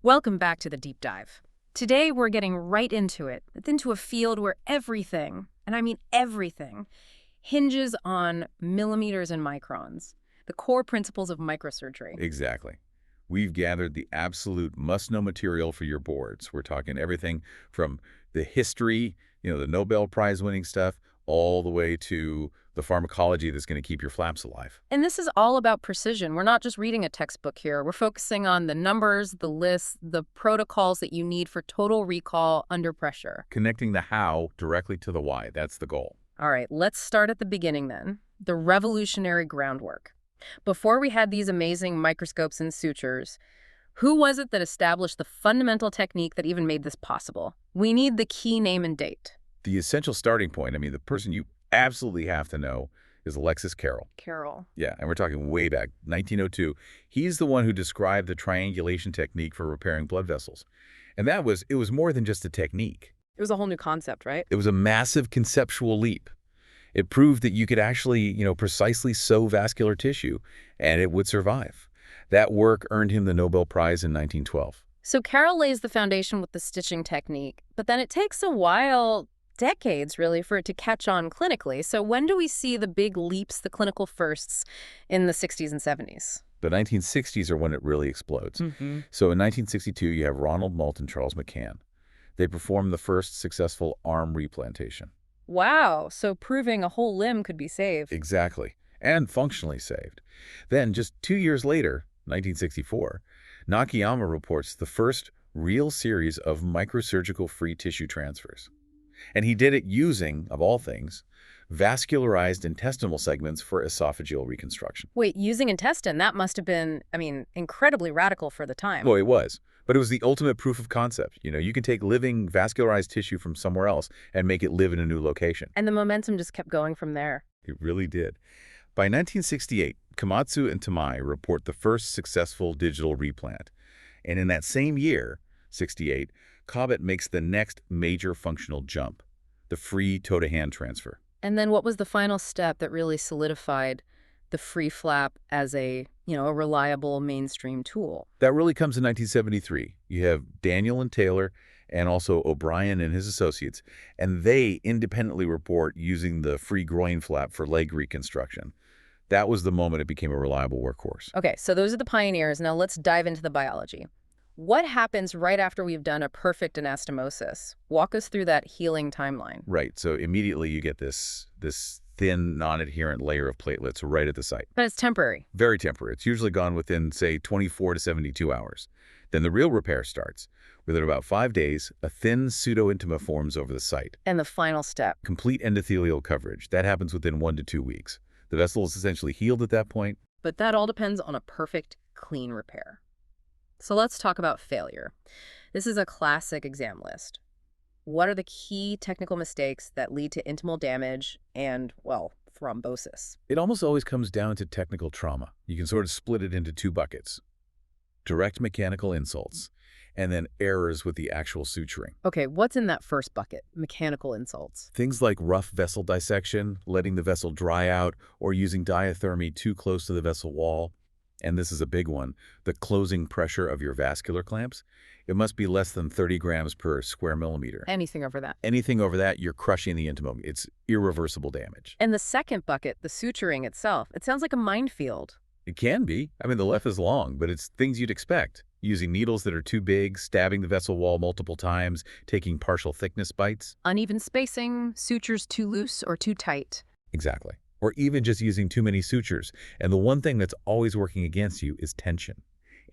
Welcome back to the deep dive. Today we're getting right into it, into a field where everything, and I mean everything, hinges on millimeters and microns, the core principles of microsurgery. Exactly. We've gathered the absolute must-know material for your boards. We're talking everything from the history, the Nobel Prize-winning stuff, all the way to the pharmacology that's going to keep your flaps alive. And this is all about precision. We're not just reading a textbook here. We're focusing on the numbers, the lists, the protocols that you need for total recall under pressure. Connecting the how directly to the why, that's the goal. All right, let's start at the beginning then, the revolutionary groundwork. Before we had these amazing microscopes and sutures, who was it that established the fundamental technique that even made this possible? We need the key name and date. The essential starting point, the person you absolutely have to know is Alexis Carrel. Carroll. Yeah, and we're talking way back, 1902. He's the one who described the triangulation technique for repairing blood vessels. And it was more than just a technique. It was a whole new concept, right? It was a massive conceptual leap. It proved that you could actually, precisely sew vascular tissue, and it would survive. That work earned him the Nobel Prize in 1912. So Carroll lays the foundation with the stitching technique, but then it takes a while, decades really, for it to catch on clinically. So when do we see the big leaps, the clinical firsts, in the 60s and 70s? The 1960s are when it really explodes. So in 1962, you have Ronald Moult and Charles McCann. They performed the first successful arm replantation. Wow, so proving a whole limb could be saved. Exactly, and functionally saved. Then, just 2 years later, 1964, Nakayama reports the first real series of microsurgical free tissue transfers. And he did it using, of all things, vascularized intestinal segments for esophageal reconstruction. Wait, using intestine, that must have been, incredibly radical for the time. Well, it was. But it was the ultimate proof of concept. You can take living vascularized tissue from somewhere else and make it live in a new location. And the momentum just kept going from there. It really did. By 1968, Komatsu and Tamai report the first successful digital replant. And in that same year, 68, Cobbett makes the next major functional jump, the free toe-to-hand transfer. And then what was the final step that really solidified the free flap as a reliable mainstream tool? That really comes in 1973. You have Daniel and Taylor and also O'Brien and his associates, and they independently report using the free groin flap for leg reconstruction. That was the moment it became a reliable workhorse. Okay, so those are the pioneers. Now let's dive into the biology. What happens right after we've done a perfect anastomosis? Walk us through that healing timeline. Right, so immediately you get this thin, non-adherent layer of platelets right at the site. But it's temporary. Very temporary. It's usually gone within, say, 24 to 72 hours. Then the real repair starts. Within about 5 days, a thin pseudointima forms over the site. And the final step. Complete endothelial coverage. That happens within 1 to 2 weeks. The vessel is essentially healed at that point. But that all depends on a perfect, clean repair. So let's talk about failure. This is a classic exam list. What are the key technical mistakes that lead to intimal damage and, thrombosis? It almost always comes down to technical trauma. You can sort of split it into 2 buckets. Direct mechanical insults, and then errors with the actual suturing. Okay, what's in that first bucket? Mechanical insults. Things like rough vessel dissection, letting the vessel dry out, or using diathermy too close to the vessel wall. And this is a big one, the closing pressure of your vascular clamps. It must be less than 30 grams per square millimeter. Anything over that. Anything over that, you're crushing the intimum. It's irreversible damage. And the second bucket, the suturing itself, it sounds like a minefield. It can be. The left is long, but it's things you'd expect. Using needles that are too big, stabbing the vessel wall multiple times, taking partial thickness bites. Uneven spacing, sutures too loose or too tight. Exactly. Or even just using too many sutures. And the one thing that's always working against you is tension.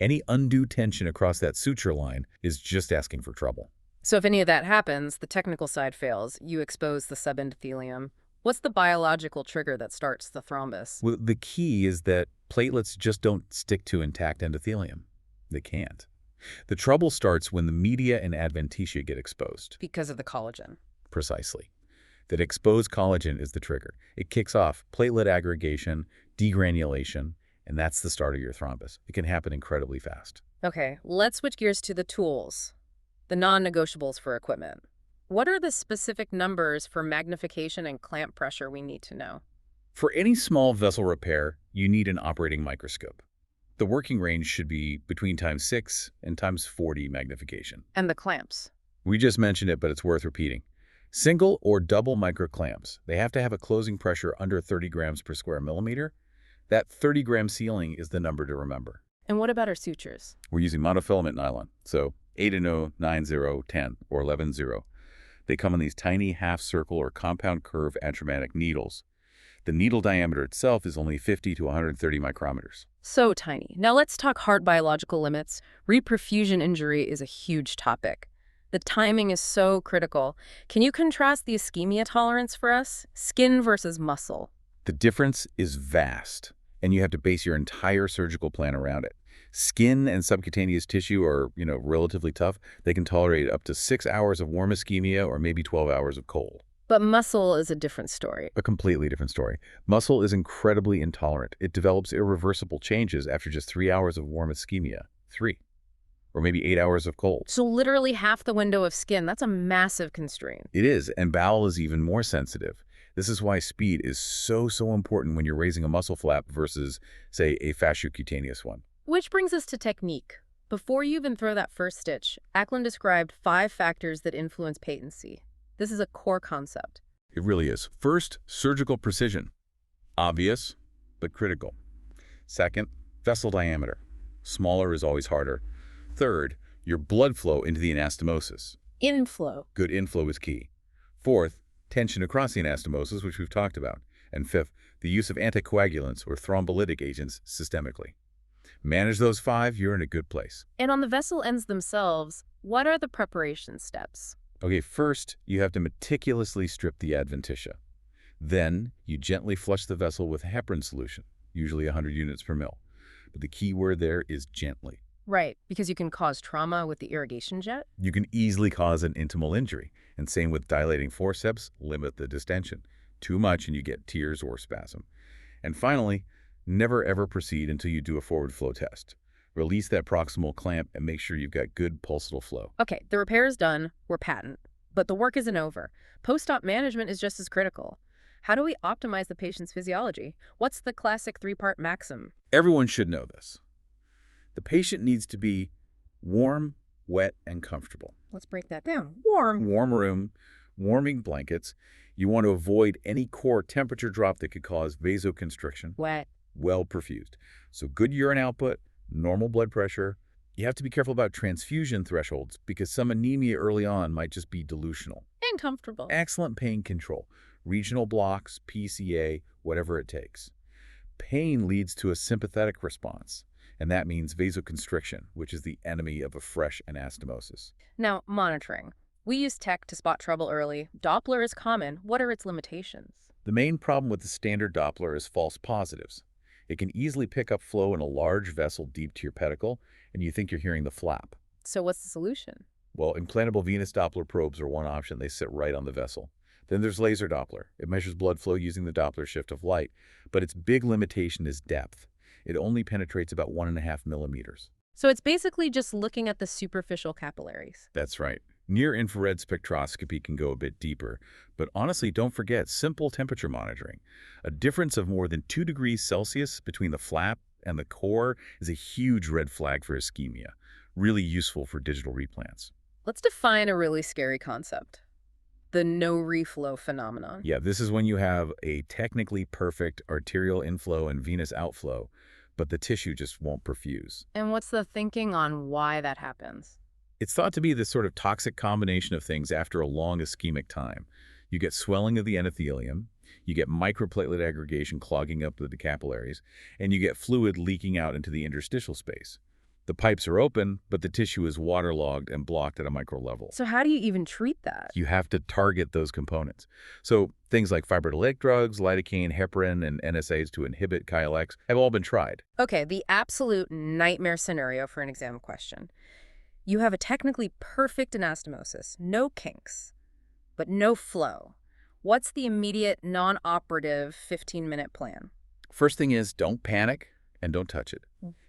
Any undue tension across that suture line is just asking for trouble. So if any of that happens, the technical side fails. You expose the subendothelium. What's the biological trigger that starts the thrombus? Well, the key is that platelets just don't stick to intact endothelium. They can't. The trouble starts when the media and adventitia get exposed. Because of the collagen. Precisely. That exposed collagen is the trigger. It kicks off platelet aggregation, degranulation, and that's the start of your thrombus. It can happen incredibly fast. Okay, let's switch gears to the tools, the non-negotiables for equipment. What are the specific numbers for magnification and clamp pressure we need to know? For any small vessel repair, you need an operating microscope. The working range should be between ×6 and ×40 magnification. And the clamps. We just mentioned it, but it's worth repeating. Single or double micro clamps, they have to have a closing pressure under 30 grams per square millimeter. That 30-gram ceiling is the number to remember. And what about our sutures? We're using monofilament nylon, so 8-0, 9-0, 10, or 11-0. They come in these tiny half-circle or compound curve atraumatic needles. The needle diameter itself is only 50 to 130 micrometers. So tiny. Now let's talk heart biological limits. Reperfusion injury is a huge topic. The timing is so critical. Can you contrast the ischemia tolerance for us? Skin versus muscle. The difference is vast, and you have to base your entire surgical plan around it. Skin and subcutaneous tissue are, relatively tough. They can tolerate up to 6 hours of warm ischemia or maybe 12 hours of cold. But muscle is a different story. A completely different story. Muscle is incredibly intolerant. It develops irreversible changes after just 3 hours of warm ischemia. 3. Or maybe 8 hours of cold. So literally half the window of skin. That's a massive constraint. It is, and bowel is even more sensitive. This is why speed is so important when you're raising a muscle flap versus, say, a fasciocutaneous one. Which brings us to technique. Before you even throw that first stitch, Ackland described 5 factors that influence patency. This is a core concept. It really is. First, surgical precision. Obvious, but critical. Second, vessel diameter. Smaller is always harder. Third, your blood flow into the anastomosis. Inflow. Good inflow is key. Fourth, tension across the anastomosis, which we've talked about. And fifth, the use of anticoagulants or thrombolytic agents systemically. Manage those 5, you're in a good place. And on the vessel ends themselves, what are the preparation steps? Okay, first, you have to meticulously strip the adventitia. Then, you gently flush the vessel with heparin solution, usually 100 units per mil. But the key word there is gently. Right, because you can cause trauma with the irrigation jet? You can easily cause an intimal injury. And same with dilating forceps, limit the distension. Too much and you get tears or spasm. And finally, never ever proceed until you do a forward flow test. Release that proximal clamp and make sure you've got good pulsatile flow. Okay, the repair is done. We're patent. But the work isn't over. Post-op management is just as critical. How do we optimize the patient's physiology? What's the classic 3-part maxim? Everyone should know this. The patient needs to be warm, wet, and comfortable. Let's break that down. Warm. Warm room, warming blankets. You want to avoid any core temperature drop that could cause vasoconstriction. Wet. Well perfused. So good urine output, normal blood pressure. You have to be careful about transfusion thresholds because some anemia early on might just be delusional. And comfortable. Excellent pain control. Regional blocks, PCA, whatever it takes. Pain leads to a sympathetic response, and that means vasoconstriction, which is the enemy of a fresh anastomosis. Now, monitoring. We use tech to spot trouble early. Doppler is common. What are its limitations? The main problem with the standard Doppler is false positives. It can easily pick up flow in a large vessel deep to your pedicle, and you think you're hearing the flap. So what's the solution? Well, implantable venous Doppler probes are one option. They sit right on the vessel. Then there's laser Doppler. It measures blood flow using the Doppler shift of light, but its big limitation is depth. It only penetrates about 1.5 millimeters. So it's basically just looking at the superficial capillaries. That's right. Near-infrared spectroscopy can go a bit deeper, but honestly, don't forget simple temperature monitoring. A difference of more than 2 degrees Celsius between the flap and the core is a huge red flag for ischemia, really useful for digital replants. Let's define a really scary concept. The no reflow phenomenon. Yeah, this is when you have a technically perfect arterial inflow and venous outflow, but the tissue just won't perfuse. And what's the thinking on why that happens? It's thought to be this sort of toxic combination of things after a long ischemic time. You get swelling of the endothelium, you get microplatelet aggregation clogging up the capillaries, and you get fluid leaking out into the interstitial space. The pipes are open, but the tissue is waterlogged and blocked at a micro level. So how do you even treat that? You have to target those components. So things like fibrolytic drugs, lidocaine, heparin, and NSAIDs to inhibit KLX have all been tried. Okay, the absolute nightmare scenario for an exam question. You have a technically perfect anastomosis, no kinks, but no flow. What's the immediate, non-operative 15-minute plan? First thing is, don't panic and don't touch it.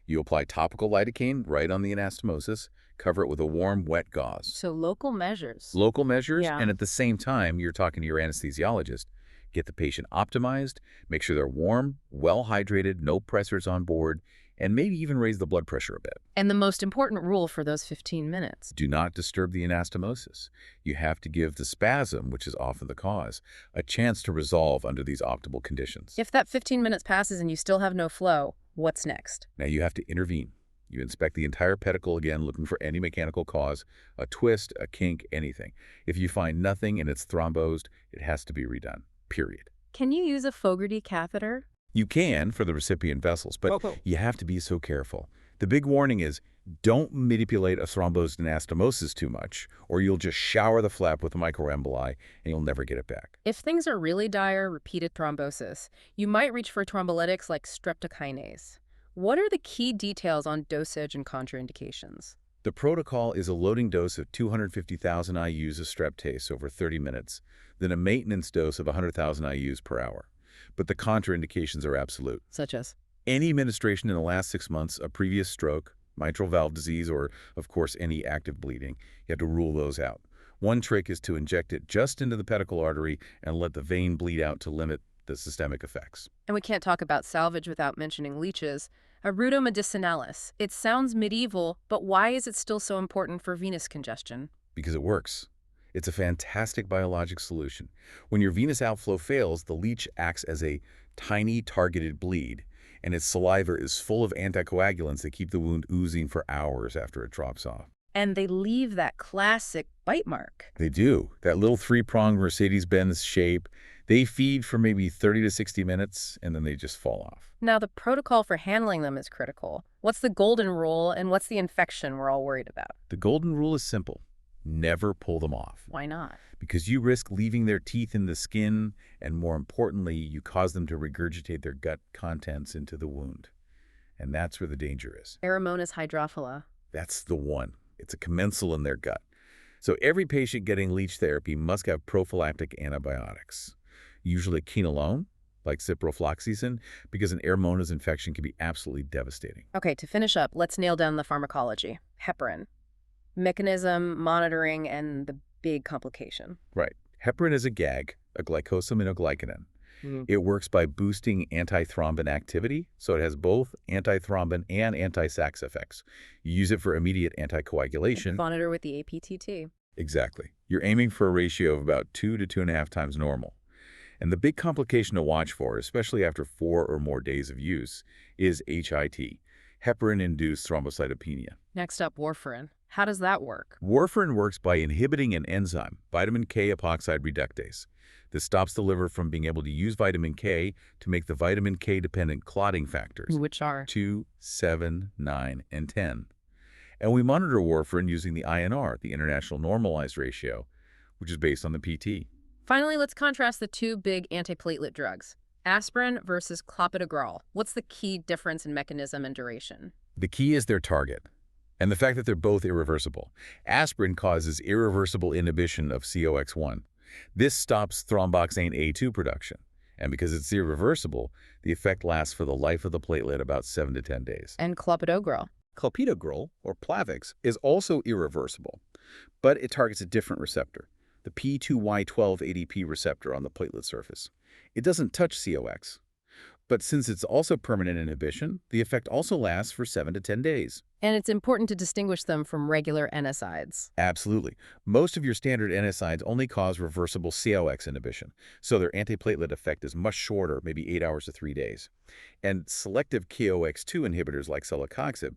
You apply topical lidocaine right on the anastomosis, cover it with a warm, wet gauze. So local measures. Local measures, Yeah. and at the same time, you're talking to your anesthesiologist. Get the patient optimized, make sure they're warm, well hydrated, no pressors on board, and maybe even raise the blood pressure a bit. And the most important rule for those 15 minutes. Do not disturb the anastomosis. You have to give the spasm, which is often the cause, a chance to resolve under these optimal conditions. If that 15 minutes passes and you still have no flow, what's next? Now you have to intervene. You inspect the entire pedicle again, looking for any mechanical cause, a twist, a kink, anything. If you find nothing and it's thrombosed, it has to be redone, period. Can you use a Fogarty catheter? You can for the recipient vessels, but you have to be so careful. The big warning is don't manipulate a thrombosed anastomosis too much, or you'll just shower the flap with microemboli and you'll never get it back. If things are really dire, repeated thrombosis, you might reach for thrombolytics like streptokinase. What are the key details on dosage and contraindications? The protocol is a loading dose of 250,000 IUs of streptase over 30 minutes, then a maintenance dose of 100,000 IUs per hour. But the contraindications are absolute. Such as? Any administration in the last 6 months, a previous stroke, mitral valve disease, or, of course, any active bleeding, you have to rule those out. One trick is to inject it just into the pedicle artery and let the vein bleed out to limit the systemic effects. And we can't talk about salvage without mentioning leeches. Arudo medicinalis. It sounds medieval, but why is it still so important for venous congestion? Because it works. It's a fantastic biologic solution. When your venous outflow fails, the leech acts as a tiny targeted bleed, and its saliva is full of anticoagulants that keep the wound oozing for hours after it drops off. And they leave that classic bite mark. They do. That little three-pronged Mercedes-Benz shape. They feed for maybe 30 to 60 minutes, and then they just fall off. Now, the protocol for handling them is critical. What's the golden rule, and what's the infection we're all worried about? The golden rule is simple. Never pull them off. Why not? Because you risk leaving their teeth in the skin, and more importantly, you cause them to regurgitate their gut contents into the wound. And that's where the danger is. Aeromonas hydrophila. That's the one. It's a commensal in their gut. So every patient getting leech therapy must have prophylactic antibiotics, usually quinolone, like ciprofloxacin, because an Aeromonas infection can be absolutely devastating. Okay, to finish up, let's nail down the pharmacology. Heparin. Mechanism, monitoring, and the big complication. Right. Heparin is a GAG, a glycosaminoglycanin. It works by boosting antithrombin activity, so it has both antithrombin and anti-Sachs effects. You use it for immediate anticoagulation. Monitor with the APTT. Exactly. You're aiming for a ratio of about 2 to 2.5 times normal. And the big complication to watch for, especially after 4 or more days of use, is HIT, heparin-induced thrombocytopenia. Next up, warfarin. How does that work? Warfarin works by inhibiting an enzyme, vitamin K epoxide reductase. This stops the liver from being able to use vitamin K to make the vitamin K-dependent clotting factors. Which are? 2, 7, 9, and 10. And we monitor warfarin using the INR, the International Normalized Ratio, which is based on the PT. Finally, let's contrast the two big antiplatelet drugs, aspirin versus clopidogrel. What's the key difference in mechanism and duration? The key is their target, and the fact that they're both irreversible. Aspirin causes irreversible inhibition of COX-1. This stops thromboxane A2 production, and because it's irreversible, the effect lasts for the life of the platelet, about 7 to 10 days. And clopidogrel? Clopidogrel, or Plavix, is also irreversible, but it targets a different receptor, the P2Y12 ADP receptor on the platelet surface. It doesn't touch COX, but since it's also permanent inhibition, the effect also lasts for 7 to 10 days. And it's important to distinguish them from regular NSAIDs. Absolutely. Most of your standard NSAIDs only cause reversible COX inhibition, so their antiplatelet effect is much shorter, maybe 8 hours to 3 days. And selective KOX2 inhibitors like celecoxib,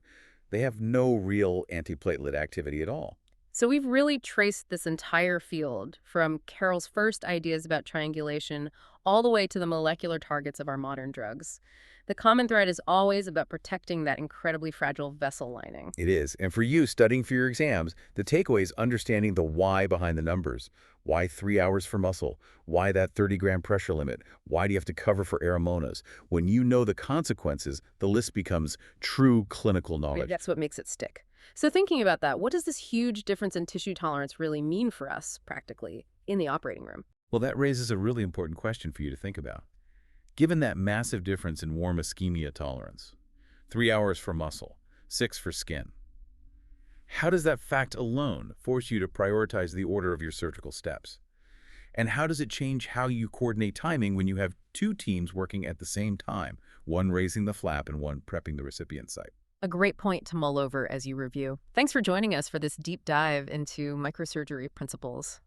they have no real antiplatelet activity at all. So we've really traced this entire field, from Carroll's first ideas about triangulation all the way to the molecular targets of our modern drugs. The common thread is always about protecting that incredibly fragile vessel lining. It is. And for you studying for your exams, the takeaway is understanding the why behind the numbers. Why 3 hours for muscle? Why that 30-gram pressure limit? Why do you have to cover for Aeromonas? When you know the consequences, the list becomes true clinical knowledge. That's what makes it stick. So thinking about that, what does this huge difference in tissue tolerance really mean for us, practically, in the operating room? Well, that raises a really important question for you to think about. Given that massive difference in warm ischemia tolerance, 3 hours for muscle, 6 for skin, how does that fact alone force you to prioritize the order of your surgical steps? And how does it change how you coordinate timing when you have two teams working at the same time, one raising the flap and one prepping the recipient site? A great point to mull over as you review. Thanks for joining us for this deep dive into microsurgery principles.